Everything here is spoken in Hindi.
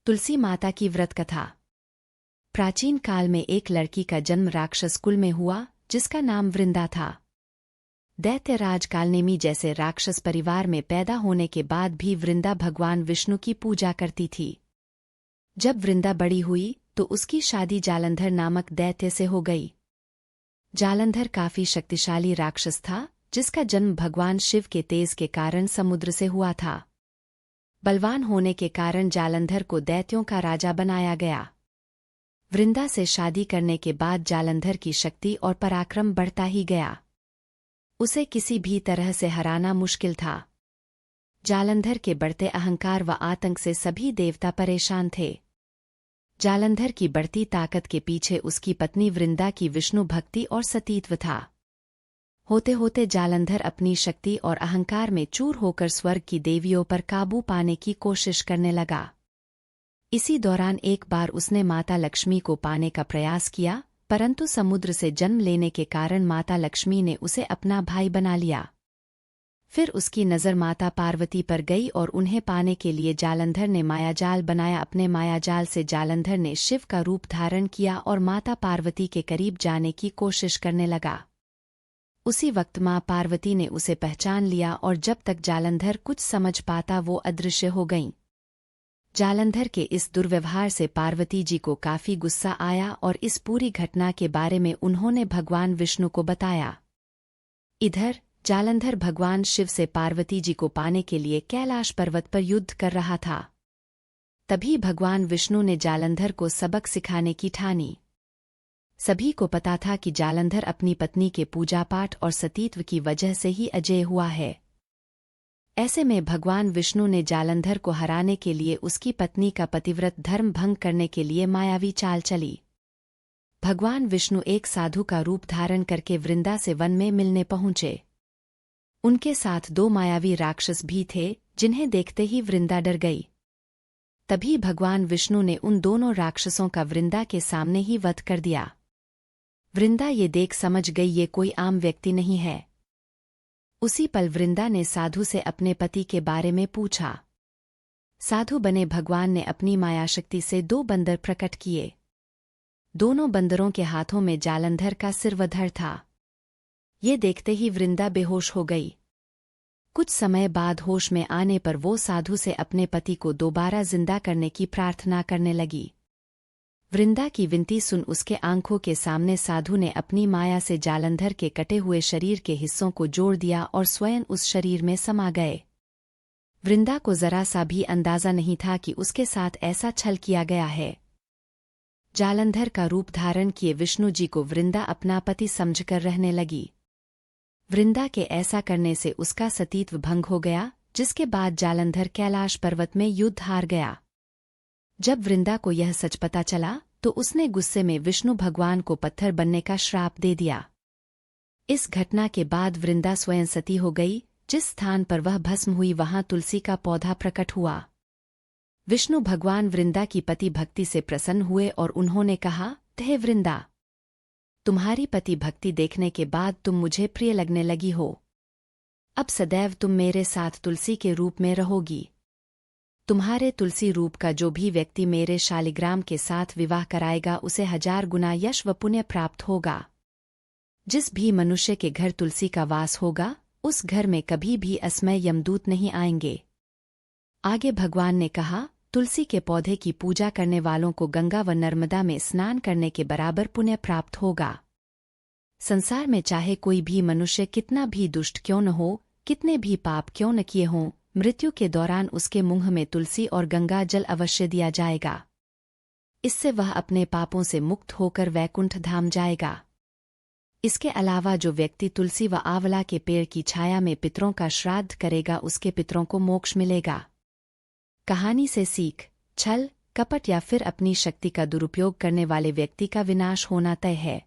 तुलसी माता की व्रत कथा। प्राचीन काल में एक लड़की का जन्म राक्षस कुल में हुआ जिसका नाम वृंदा था। दैत्यराज कालनेमी जैसे राक्षस परिवार में पैदा होने के बाद भी वृंदा भगवान विष्णु की पूजा करती थी। जब वृंदा बड़ी हुई तो उसकी शादी जालंधर नामक दैत्य से हो गई। जालंधर काफी शक्तिशाली राक्षस था जिसका जन्म भगवान शिव के तेज के कारण समुद्र से हुआ था। बलवान होने के कारण जालंधर को दैत्यों का राजा बनाया गया। वृंदा से शादी करने के बाद जालंधर की शक्ति और पराक्रम बढ़ता ही गया। उसे किसी भी तरह से हराना मुश्किल था। जालंधर के बढ़ते अहंकार व आतंक से सभी देवता परेशान थे। जालंधर की बढ़ती ताकत के पीछे उसकी पत्नी वृंदा की विष्णु भक्ति और सतीत्व था। होते होते जालंधर अपनी शक्ति और अहंकार में चूर होकर स्वर्ग की देवियों पर काबू पाने की कोशिश करने लगा। इसी दौरान एक बार उसने माता लक्ष्मी को पाने का प्रयास किया, परंतु समुद्र से जन्म लेने के कारण माता लक्ष्मी ने उसे अपना भाई बना लिया। फिर उसकी नज़र माता पार्वती पर गई और उन्हें पाने के लिए जालंधर ने मायाजाल बनाया। अपने मायाजाल से जालंधर ने शिव का रूप धारण किया और माता पार्वती के करीब जाने की कोशिश करने लगा। उसी वक्त मां पार्वती ने उसे पहचान लिया और जब तक जालंधर कुछ समझ पाता वो अदृश्य हो गईं। जालंधर के इस दुर्व्यवहार से पार्वती जी को काफी गुस्सा आया और इस पूरी घटना के बारे में उन्होंने भगवान विष्णु को बताया। इधर जालंधर भगवान शिव से पार्वती जी को पाने के लिए कैलाश पर्वत पर युद्ध कर रहा था। तभी भगवान विष्णु ने जालंधर को सबक सिखाने की ठानी। सभी को पता था कि जालंधर अपनी पत्नी के पूजा पाठ और सतीत्व की वजह से ही अजेय हुआ है। ऐसे में भगवान विष्णु ने जालंधर को हराने के लिए उसकी पत्नी का पतिव्रत धर्म भंग करने के लिए मायावी चाल चली। भगवान विष्णु एक साधु का रूप धारण करके वृंदा से वन में मिलने पहुंचे। उनके साथ दो मायावी राक्षस भी थे जिन्हें देखते ही वृंदा डर गई। तभी भगवान विष्णु ने उन दोनों राक्षसों का वृंदा के सामने ही वध कर दिया। वृंदा ये देख समझ गई ये कोई आम व्यक्ति नहीं है। उसी पल वृंदा ने साधु से अपने पति के बारे में पूछा। साधु बने भगवान ने अपनी मायाशक्ति से दो बंदर प्रकट किए। दोनों बंदरों के हाथों में जालंधर का सिरवधर था। ये देखते ही वृंदा बेहोश हो गई। कुछ समय बाद होश में आने पर वो साधु से अपने पति को दोबारा जिंदा करने की प्रार्थना करने लगी। वृंदा की विनती सुन उसके आंखों के सामने साधु ने अपनी माया से जालंधर के कटे हुए शरीर के हिस्सों को जोड़ दिया और स्वयं उस शरीर में समा गए। वृंदा को जरा सा भी अंदाजा नहीं था कि उसके साथ ऐसा छल किया गया है। जालंधर का रूप धारण किए विष्णु जी को वृंदा अपना पति समझकर रहने लगी। वृंदा के ऐसा करने से उसका सतीत्व भंग हो गया, जिसके बाद जालंधर कैलाश पर्वत में युद्ध हार गया। जब वृंदा को यह सच पता चला तो उसने गुस्से में विष्णु भगवान को पत्थर बनने का श्राप दे दिया। इस घटना के बाद वृंदा स्वयं सती हो गई। जिस स्थान पर वह भस्म हुई वहां तुलसी का पौधा प्रकट हुआ। विष्णु भगवान वृंदा की पति भक्ति से प्रसन्न हुए और उन्होंने कहा, हे वृंदा, तुम्हारी पति भक्ति देखने के बाद तुम मुझे प्रिय लगने लगी हो। अब सदैव तुम मेरे साथ तुलसी के रूप में रहोगी। तुम्हारे तुलसी रूप का जो भी व्यक्ति मेरे शालिग्राम के साथ विवाह कराएगा उसे 1000 गुना यश व पुण्य प्राप्त होगा। जिस भी मनुष्य के घर तुलसी का वास होगा उस घर में कभी भी असमय यमदूत नहीं आएंगे। आगे भगवान ने कहा, तुलसी के पौधे की पूजा करने वालों को गंगा व नर्मदा में स्नान करने के बराबर पुण्य प्राप्त होगा। संसार में चाहे कोई भी मनुष्य कितना भी दुष्ट क्यों न हो, कितने भी पाप क्यों न किए हों, मृत्यु के दौरान उसके मुंह में तुलसी और गंगा जल अवश्य दिया जाएगा। इससे वह अपने पापों से मुक्त होकर वैकुंठ धाम जाएगा। इसके अलावा जो व्यक्ति तुलसी व आंवला के पेड़ की छाया में पितरों का श्राद्ध करेगा उसके पितरों को मोक्ष मिलेगा। कहानी से सीख, छल, कपट या फिर अपनी शक्ति का दुरुपयोग करने वाले व्यक्ति का विनाश होना तय है।